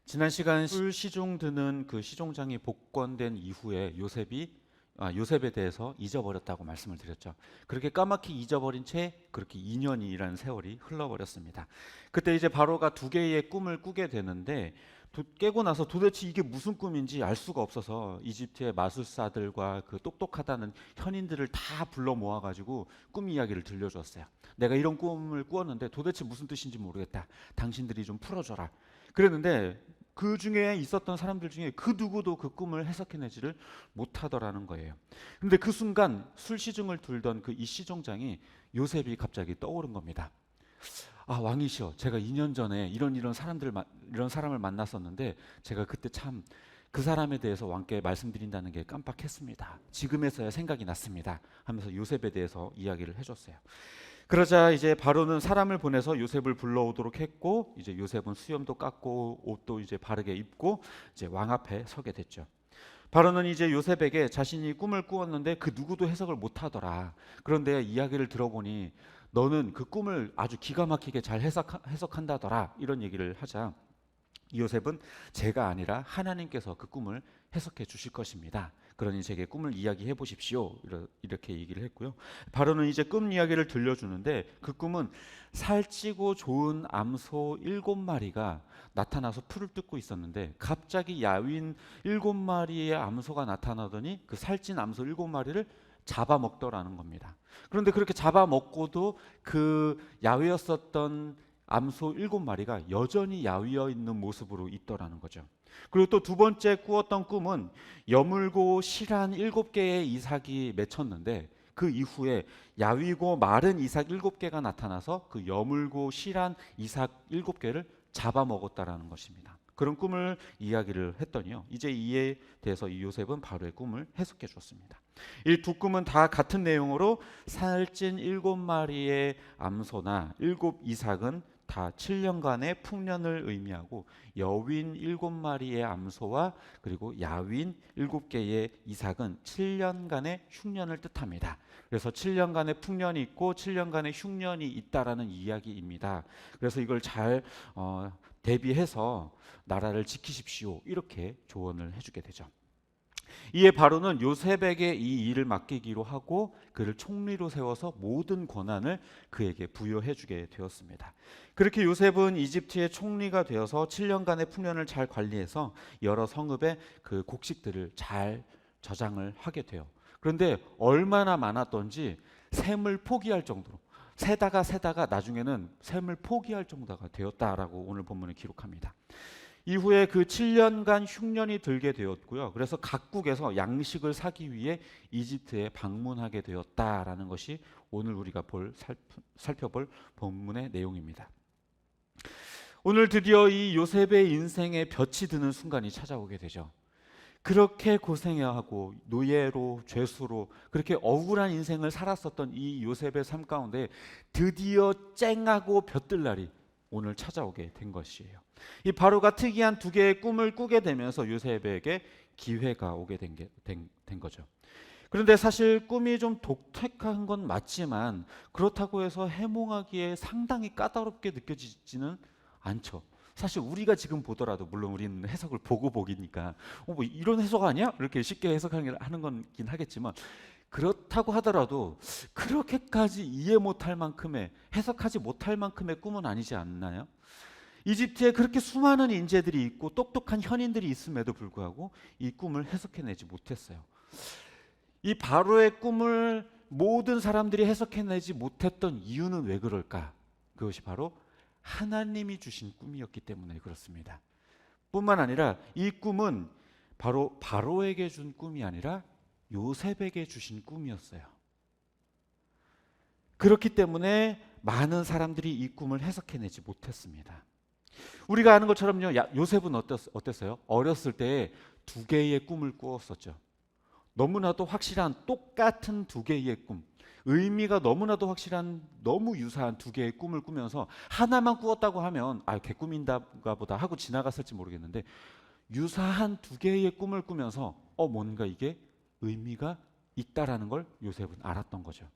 지난 시간 술 시중 드는 그 시종장이 복권된 이후에 요셉에 대해서 잊어버렸다고 말씀을 드렸죠. 그렇게 까맣게 잊어버린 채 그렇게 2년이라는 세월이 흘러버렸습니다. 그때 이제 바로가 두 개의 꿈을 꾸게 되는데 깨고 나서 도대체 이게 무슨 꿈인지 알 수가 없어서 이집트의 마술사들과 그 똑똑하다는 현인들을 다 불러 모아가지고 꿈 이야기를 들려주었어요. 내가 이런 꿈을 꾸었는데 도대체 무슨 뜻인지 모르겠다. 당신들이 좀 풀어줘라. 그랬는데 그 중에 있었던 사람들 중에 그 누구도 그 꿈을 해석해내지를 못하더라는 거예요. 근데 그 순간 술시중을 들던 그 이 시종장이 요셉이 갑자기 떠오른 겁니다. 아, 왕이시여, 제가 2년 전에 이런 사람을 만났었는데 제가 그때 참 그 사람에 대해서 왕께 말씀드린다는 게 깜빡했습니다. 지금에서야 생각이 났습니다. 하면서 요셉에 대해서 이야기를 해줬어요. 그러자 이제 바로는 사람을 보내서 요셉을 불러오도록 했고, 이제 요셉은 수염도 깎고 옷도 이제 바르게 입고 이제 왕 앞에 서게 됐죠. 바로는 이제 요셉에게 자신이 꿈을 꾸었는데 그 누구도 해석을 못하더라. 그런데 이야기를 들어보니 너는 그 꿈을 아주 기가 막히게 잘 해석한다더라. 이런 얘기를 하자 요셉은 제가 아니라 하나님께서 그 꿈을 해석해 주실 것입니다. 그러니 제게 꿈을 이야기해 보십시오. 이렇게 얘기를 했고요. 바로는 이제 꿈 이야기를 들려주는데 그 꿈은 살찌고 좋은 암소 7마리가 나타나서 풀을 뜯고 있었는데 갑자기 야윈 7마리의 암소가 나타나더니 그 살찐 암소 7마리를 잡아먹더라는 겁니다. 그런데 그렇게 잡아먹고도 그 야위었었던 암소 7마리가 여전히 야위어 있는 모습으로 있더라는 거죠. 그리고 또 두 번째 꾸었던 꿈은 여물고 실한 7개의 이삭이 맺혔는데 그 이후에 야위고 마른 이삭 7개가 나타나서 그 여물고 실한 이삭 7개를 잡아먹었다라는 것입니다. 그런 꿈을 이야기를 했더니요. 이제 이에 대해서 이 요셉은 바로의 꿈을 해석해 줬습니다. 이 두 꿈은 다 같은 내용으로 살찐 7마리의 암소나 7이삭은 다 7년간의 풍년을 의미하고 여윈 7마리의 암소와 그리고 야윈 7개의 이삭은 7년간의 흉년을 뜻합니다. 그래서 7년간의 풍년이 있고 7년간의 흉년이 있다라는 이야기입니다. 그래서 이걸 잘 대비해서 나라를 지키십시오. 이렇게 조언을 해주게 되죠. 이에 바로는 요셉에게 이 일을 맡기기로 하고 그를 총리로 세워서 모든 권한을 그에게 부여해 주게 되었습니다. 그렇게 요셉은 이집트의 총리가 되어서 7년간의 풍년을 잘 관리해서 여러 성읍의 그 곡식들을 잘 저장을 하게 돼요. 그런데 얼마나 많았던지 셈을 포기할 정도로 세다가 나중에는 셈을 포기할 정도가 되었다라고 오늘 본문에 기록합니다. 이후에 그 7년간 흉년이 들게 되었고요. 그래서 각국에서 양식을 사기 위해 이집트에 방문하게 되었다라는 것이 오늘 우리가 살펴볼 본문의 내용입니다. 오늘 드디어 이 요셉의 인생에 볕이 드는 순간이 찾아오게 되죠. 그렇게 고생하고 노예로 죄수로 그렇게 억울한 인생을 살았었던 이 요셉의 삶 가운데 드디어 쨍하고 볕들 날이 오늘 찾아오게 된 것이에요. 이 바로가 특이한 두 개의 꿈을 꾸게 되면서 요셉에게 기회가 오게 된 거죠. 그런데 사실 꿈이 좀 독특한 건 맞지만 그렇다고 해서 해몽하기에 상당히 까다롭게 느껴지지는 않죠. 사실 우리가 지금 보더라도 물론 우리는 해석을 보고 보기니까 뭐 이런 해석 아니야? 이렇게 쉽게 해석하는 건긴 하겠지만 그렇다고 하더라도 그렇게까지 이해 못할 만큼의 해석하지 못할 만큼의 꿈은 아니지 않나요? 이집트에 그렇게 수많은 인재들이 있고 똑똑한 현인들이 있음에도 불구하고 이 꿈을 해석해내지 못했어요. 이 바로의 꿈을 모든 사람들이 해석해내지 못했던 이유는 왜 그럴까? 그것이 바로 하나님이 주신 꿈이었기 때문에 그렇습니다. 뿐만 아니라 이 꿈은 바로 바로에게 준 꿈이 아니라 요셉에게 주신 꿈이었어요. 그렇기 때문에 많은 사람들이 이 꿈을 해석해내지 못했습니다. 우리가 아는 것처럼요, 요셉은 어땠어요? 어렸을 때 두 개의 꿈을 꾸었었죠. 너무나도 확실한 똑같은 두 개의 꿈, 의미가 너무나도 확실한 너무 유사한 두 개의 꿈을 꾸면서 하나만 꾸었다고 하면 개꿈인가 보다 하고 지나갔을지 모르겠는데 유사한 두 개의 꿈을 꾸면서 뭔가 이게 의미가 있다라는 걸 요셉은 알았던 거죠.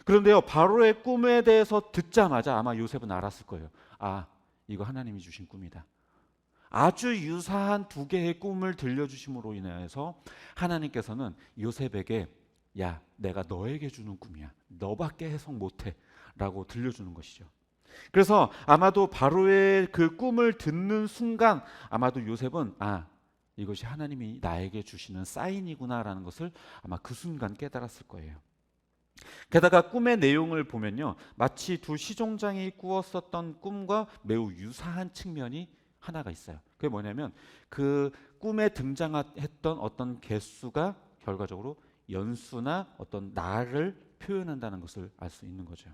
그런데요, 바로의 꿈에 대해서 듣자마자 아마 요셉은 알았을 거예요. 이거 하나님이 주신 꿈이다. 아주 유사한 두 개의 꿈을 들려주심으로 인해서 하나님께서는 요셉에게 야, 내가 너에게 주는 꿈이야. 너밖에 해석 못해 라고 들려주는 것이죠. 그래서 아마도 바로의 그 꿈을 듣는 순간 아마도 요셉은 이것이 하나님이 나에게 주시는 사인이구나라는 것을 아마 그 순간 깨달았을 거예요. 게다가 꿈의 내용을 보면요, 마치 두 시종장이 꾸었었던 꿈과 매우 유사한 측면이 하나가 있어요. 그게 뭐냐면 그 꿈에 등장했던 어떤 개수가 결과적으로 연수나 어떤 날을 표현한다는 것을 알 수 있는 거죠.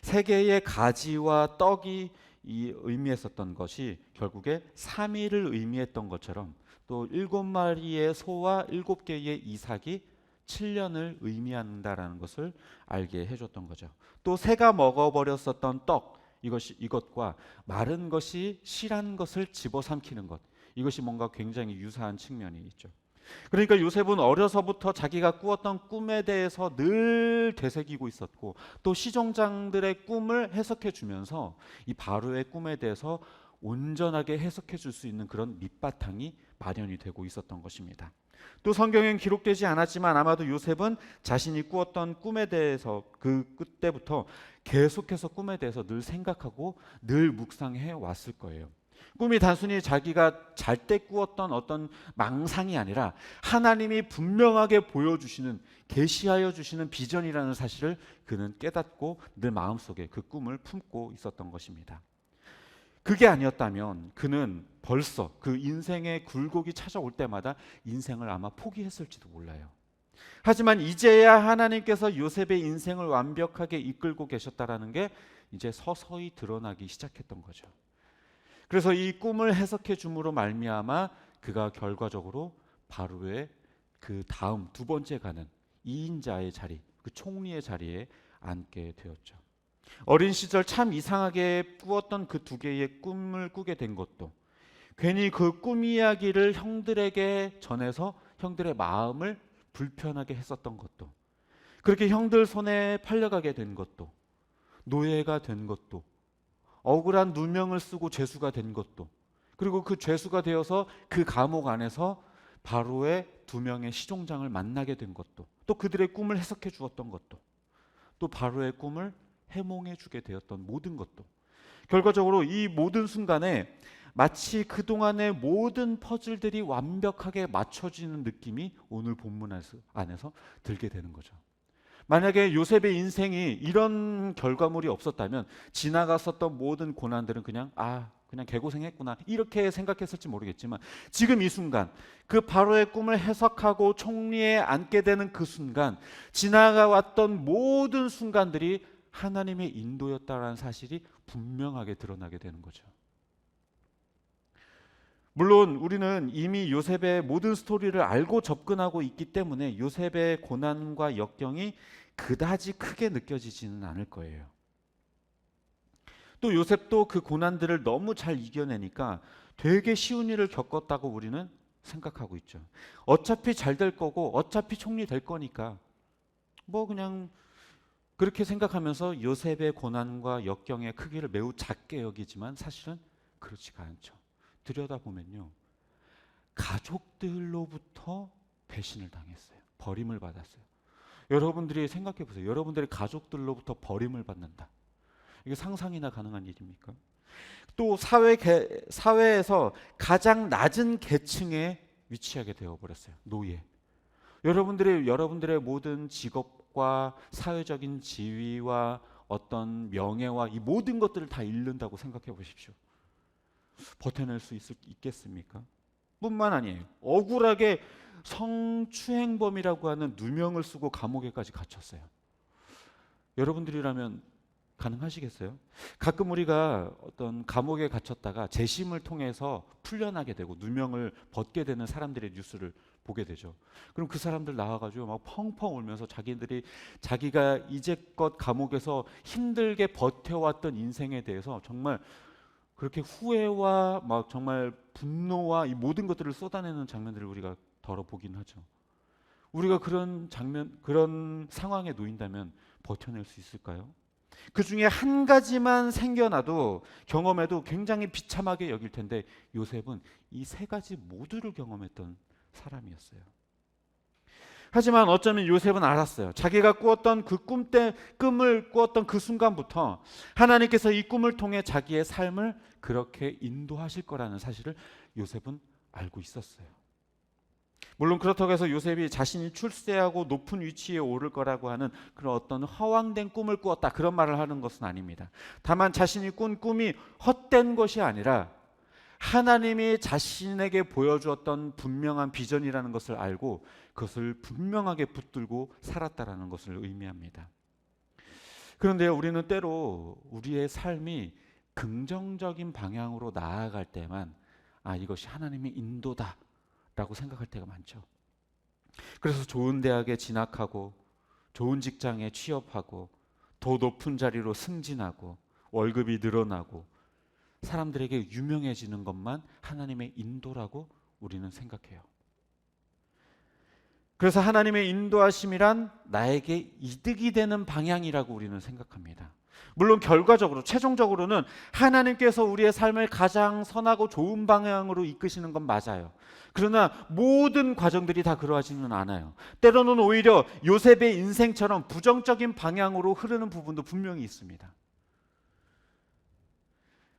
세 개의 가지와 떡이 의미했었던 것이 결국에 3일을 의미했던 것처럼, 또 7마리의 소와 7개의 이삭이 7년을 의미한다라는 것을 알게 해줬던 거죠. 또 새가 먹어버렸었던 떡, 이것과 마른 것이 실한 것을 집어삼키는 것, 이것이 뭔가 굉장히 유사한 측면이 있죠. 그러니까 요셉은 어려서부터 자기가 꾸었던 꿈에 대해서 늘 되새기고 있었고, 또 시종장들의 꿈을 해석해 주면서 이 바로의 꿈에 대해서 온전하게 해석해 줄 수 있는 그런 밑바탕이 마련이 되고 있었던 것입니다. 또 성경엔 기록되지 않았지만 아마도 요셉은 자신이 꾸었던 꿈에 대해서 그 그때부터 계속해서 꿈에 대해서 늘 생각하고 늘 묵상해 왔을 거예요. 꿈이 단순히 자기가 잘 때 꾸었던 어떤 망상이 아니라 하나님이 분명하게 보여주시는, 계시하여 주시는 비전이라는 사실을 그는 깨닫고 늘 마음속에 그 꿈을 품고 있었던 것입니다. 그게 아니었다면 그는 벌써 그 인생의 굴곡이 찾아올 때마다 인생을 아마 포기했을지도 몰라요. 하지만 이제야 하나님께서 요셉의 인생을 완벽하게 이끌고 계셨다라는 게 이제 서서히 드러나기 시작했던 거죠. 그래서 이 꿈을 해석해 줌으로 말미암아 그가 결과적으로 바로의 그 다음 두 번째 가는 2인자의 자리, 그 총리의 자리에 앉게 되었죠. 어린 시절 참 이상하게 꾸었던 그 두 개의 꿈을 꾸게 된 것도, 괜히 그 꿈 이야기를 형들에게 전해서 형들의 마음을 불편하게 했었던 것도, 그렇게 형들 손에 팔려가게 된 것도, 노예가 된 것도, 억울한 누명을 쓰고 죄수가 된 것도, 그리고 그 죄수가 되어서 그 감옥 안에서 바로의 2명의 시종장을 만나게 된 것도, 또 그들의 꿈을 해석해 주었던 것도, 또 바로의 꿈을 해몽해 주게 되었던 모든 것도, 결과적으로 이 모든 순간에 마치 그동안의 모든 퍼즐들이 완벽하게 맞춰지는 느낌이 오늘 본문 안에서 들게 되는 거죠. 만약에 요셉의 인생이 이런 결과물이 없었다면 지나갔었던 모든 고난들은 그냥 개고생했구나 이렇게 생각했을지 모르겠지만, 지금 이 순간 그 바로의 꿈을 해석하고 총리에 앉게 되는 그 순간, 지나가왔던 모든 순간들이 하나님의 인도였다라는 사실이 분명하게 드러나게 되는 거죠. 물론 우리는 이미 요셉의 모든 스토리를 알고 접근하고 있기 때문에 요셉의 고난과 역경이 그다지 크게 느껴지지는 않을 거예요. 또 요셉도 그 고난들을 너무 잘 이겨내니까 되게 쉬운 일을 겪었다고 우리는 생각하고 있죠. 어차피 잘 될 거고 어차피 총리 될 거니까 그냥 그렇게 생각하면서 요셉의 고난과 역경의 크기를 매우 작게 여기지만 사실은 그렇지가 않죠. 들여다보면요, 가족들로부터 배신을 당했어요. 버림을 받았어요. 여러분들이 생각해 보세요. 여러분들의 가족들로부터 버림을 받는다. 이게 상상이나 가능한 일입니까? 또 사회에서 가장 낮은 계층에 위치하게 되어버렸어요. 노예. 여러분들의 모든 직업과 사회적인 지위와 어떤 명예와 이 모든 것들을 다 잃는다고 생각해 보십시오. 버텨낼 수 있겠습니까? 뿐만 아니에요. 억울하게 성추행범이라고 하는 누명을 쓰고 감옥에까지 갇혔어요. 여러분들이라면 가능하시겠어요? 가끔 우리가 어떤 감옥에 갇혔다가 재심을 통해서 풀려나게 되고 누명을 벗게 되는 사람들의 뉴스를 보게 되죠. 그럼 그 사람들 나와가지고 막 펑펑 울면서 자기가 이제껏 감옥에서 힘들게 버텨왔던 인생에 대해서 정말 그렇게 후회와 막 정말 분노와 이 모든 것들을 쏟아내는 장면들을 우리가 더러 보긴 하죠. 우리가 그런 상황에 놓인다면 버텨낼 수 있을까요? 그 중에 한 가지만 생겨나도 경험해도 굉장히 비참하게 여길 텐데 요셉은 이 세 가지 모두를 경험했던 사람이었어요. 하지만 어쩌면 요셉은 알았어요. 자기가 꾸었던 그 꿈을 꾸었던 그 순간부터 하나님께서 이 꿈을 통해 자기의 삶을 그렇게 인도하실 거라는 사실을 요셉은 알고 있었어요. 물론 그렇다고 해서 요셉이 자신이 출세하고 높은 위치에 오를 거라고 하는 그런 어떤 허황된 꿈을 꾸었다, 그런 말을 하는 것은 아닙니다. 다만 자신이 꾼 꿈이 헛된 것이 아니라 하나님이 자신에게 보여주었던 분명한 비전이라는 것을 알고 그것을 분명하게 붙들고 살았다라는 것을 의미합니다. 그런데 우리는 때로 우리의 삶이 긍정적인 방향으로 나아갈 때만 이것이 하나님의 인도다 라고 생각할 때가 많죠. 그래서 좋은 대학에 진학하고 좋은 직장에 취업하고 더 높은 자리로 승진하고 월급이 늘어나고 사람들에게 유명해지는 것만 하나님의 인도라고 우리는 생각해요. 그래서 하나님의 인도하심이란 나에게 이득이 되는 방향이라고 우리는 생각합니다. 물론 결과적으로 최종적으로는 하나님께서 우리의 삶을 가장 선하고 좋은 방향으로 이끄시는 건 맞아요. 그러나 모든 과정들이 다 그러하지는 않아요. 때로는 오히려 요셉의 인생처럼 부정적인 방향으로 흐르는 부분도 분명히 있습니다.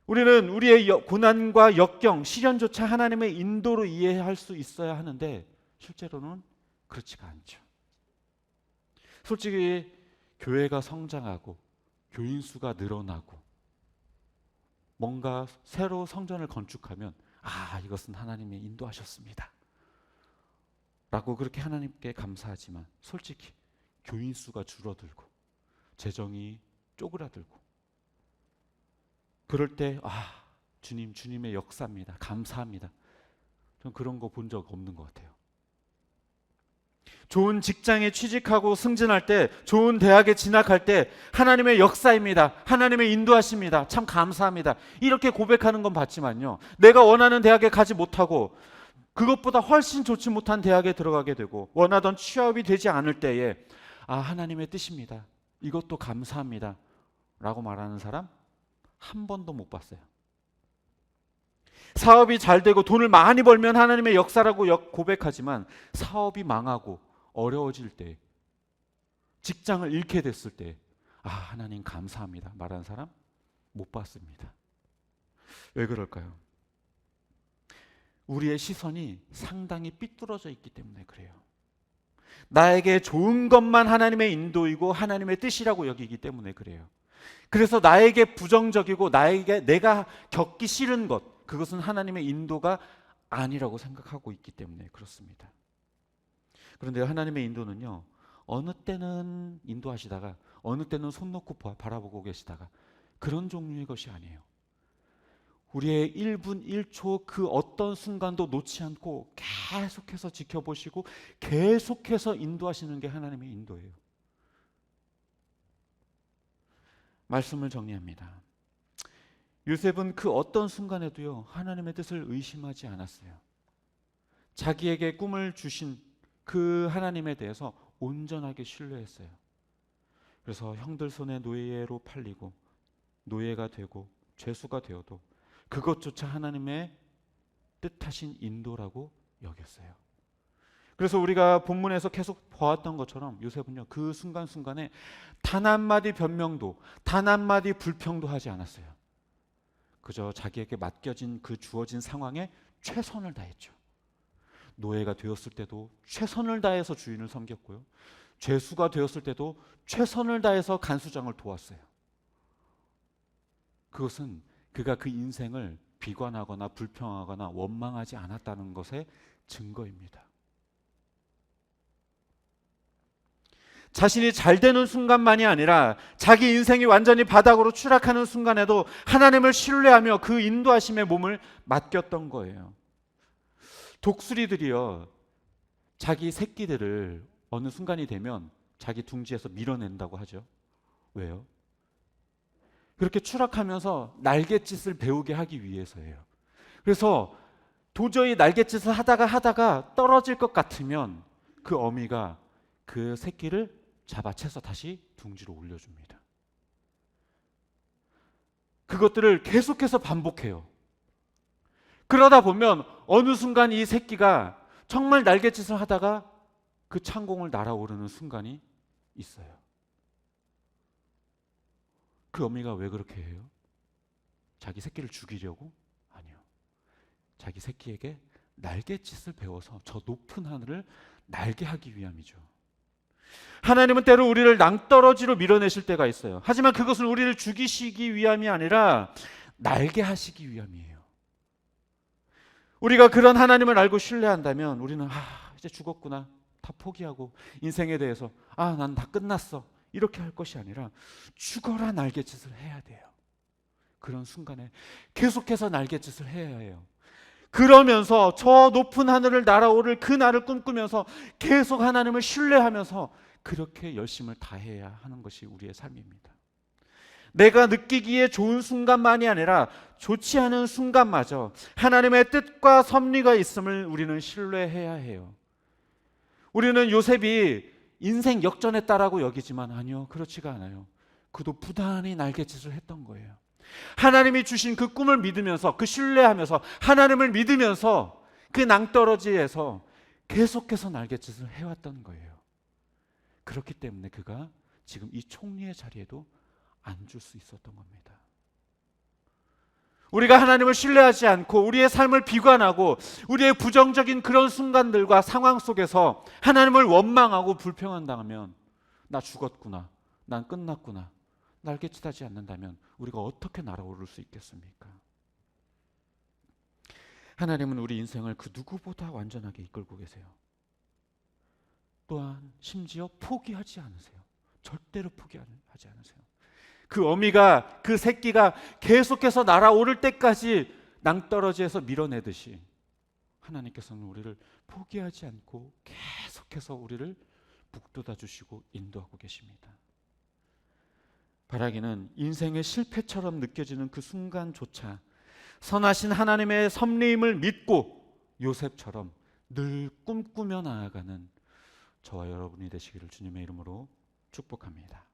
우리는 우리의 고난과 역경, 시련조차 하나님의 인도로 이해할 수 있어야 하는데 실제로는 그렇지가 않죠. 솔직히 교회가 성장하고 교인 수가 늘어나고 뭔가 새로 성전을 건축하면 이것은 하나님이 인도하셨습니다 라고 그렇게 하나님께 감사하지만 솔직히 교인 수가 줄어들고 재정이 쪼그라들고 그럴 때 주님의 역사입니다, 감사합니다, 전 그런 거 본 적 없는 것 같아요. 좋은 직장에 취직하고 승진할 때, 좋은 대학에 진학할 때 하나님의 역사입니다, 하나님의 인도하십니다, 참 감사합니다, 이렇게 고백하는 건 봤지만요, 내가 원하는 대학에 가지 못하고 그것보다 훨씬 좋지 못한 대학에 들어가게 되고 원하던 취업이 되지 않을 때에 하나님의 뜻입니다, 이것도 감사합니다 라고 말하는 사람 한 번도 못 봤어요. 사업이 잘 되고 돈을 많이 벌면 하나님의 역사라고 고백하지만 사업이 망하고 어려워질 때, 직장을 잃게 됐을 때 하나님 감사합니다 말하는 사람 못 봤습니다. 왜 그럴까요? 우리의 시선이 상당히 삐뚤어져 있기 때문에 그래요. 나에게 좋은 것만 하나님의 인도이고 하나님의 뜻이라고 여기기 때문에 그래요. 그래서 나에게 부정적이고 내가 겪기 싫은 것, 그것은 하나님의 인도가 아니라고 생각하고 있기 때문에 그렇습니다. 그런데 하나님의 인도는요, 어느 때는 인도하시다가 어느 때는 손 놓고 바라보고 계시다가 그런 종류의 것이 아니에요. 우리의 1분 1초 그 어떤 순간도 놓지 않고 계속해서 지켜보시고 계속해서 인도하시는 게 하나님의 인도예요. 말씀을 정리합니다. 요셉은 그 어떤 순간에도요, 하나님의 뜻을 의심하지 않았어요. 자기에게 꿈을 주신 그 하나님에 대해서 온전하게 신뢰했어요. 그래서 형들 손에 노예로 팔리고 노예가 되고 죄수가 되어도 그것조차 하나님의 뜻하신 인도라고 여겼어요. 그래서 우리가 본문에서 계속 보았던 것처럼 요셉은요, 그 순간순간에 단 한마디 변명도 단 한마디 불평도 하지 않았어요. 그저 자기에게 맡겨진 그 주어진 상황에 최선을 다했죠. 노예가 되었을 때도 최선을 다해서 주인을 섬겼고요, 죄수가 되었을 때도 최선을 다해서 간수장을 도왔어요. 그것은 그가 그 인생을 비관하거나 불평하거나 원망하지 않았다는 것의 증거입니다. 자신이 잘 되는 순간만이 아니라 자기 인생이 완전히 바닥으로 추락하는 순간에도 하나님을 신뢰하며 그 인도하심의 몸을 맡겼던 거예요. 독수리들이요, 자기 새끼들을 어느 순간이 되면 자기 둥지에서 밀어낸다고 하죠. 왜요? 그렇게 추락하면서 날갯짓을 배우게 하기 위해서예요. 그래서 도저히 날갯짓을 하다가 떨어질 것 같으면 그 어미가 그 새끼를 잡아채서 다시 둥지로 올려줍니다. 그것들을 계속해서 반복해요. 그러다 보면 어느 순간 이 새끼가 정말 날갯짓을 하다가 그 창공을 날아오르는 순간이 있어요. 그 어미가 왜 그렇게 해요? 자기 새끼를 죽이려고? 아니요. 자기 새끼에게 날갯짓을 배워서 저 높은 하늘을 날게 하기 위함이죠. 하나님은 때로 우리를 낭떠러지로 밀어내실 때가 있어요. 하지만 그것은 우리를 죽이시기 위함이 아니라 날게 하시기 위함이에요. 우리가 그런 하나님을 알고 신뢰한다면 우리는 이제 죽었구나, 다 포기하고 인생에 대해서 난 다 끝났어, 이렇게 할 것이 아니라 죽어라 날갯짓을 해야 돼요. 그런 순간에 계속해서 날갯짓을 해야 해요. 그러면서 저 높은 하늘을 날아오를 그 날을 꿈꾸면서 계속 하나님을 신뢰하면서 그렇게 열심을 다해야 하는 것이 우리의 삶입니다. 내가 느끼기에 좋은 순간만이 아니라 좋지 않은 순간마저 하나님의 뜻과 섭리가 있음을 우리는 신뢰해야 해요. 우리는 요셉이 인생 역전했다라고 여기지만 아니요, 그렇지가 않아요. 그도 부단히 날갯짓을 했던 거예요. 하나님이 주신 그 꿈을 믿으면서, 그 신뢰하면서, 하나님을 믿으면서 그 낭떠러지에서 계속해서 날갯짓을 해왔던 거예요. 그렇기 때문에 그가 지금 이 총리의 자리에도 앉을 수 있었던 겁니다. 우리가 하나님을 신뢰하지 않고 우리의 삶을 비관하고 우리의 부정적인 그런 순간들과 상황 속에서 하나님을 원망하고 불평한다면 나 죽었구나, 난 끝났구나, 날갯짓하지 않는다면 우리가 어떻게 날아오를 수 있겠습니까? 하나님은 우리 인생을 그 누구보다 완전하게 이끌고 계세요. 또한 심지어 포기하지 않으세요. 절대로 포기하지 않으세요. 그 어미가, 그 새끼가 계속해서 날아오를 때까지 낭떠러지에서 밀어내듯이 하나님께서는 우리를 포기하지 않고 계속해서 우리를 북돋아 주시고 인도하고 계십니다. 바라기는 인생의 실패처럼 느껴지는 그 순간조차 선하신 하나님의 섭리임을 믿고 요셉처럼 늘 꿈꾸며 나아가는 저와 여러분이 되시기를 주님의 이름으로 축복합니다.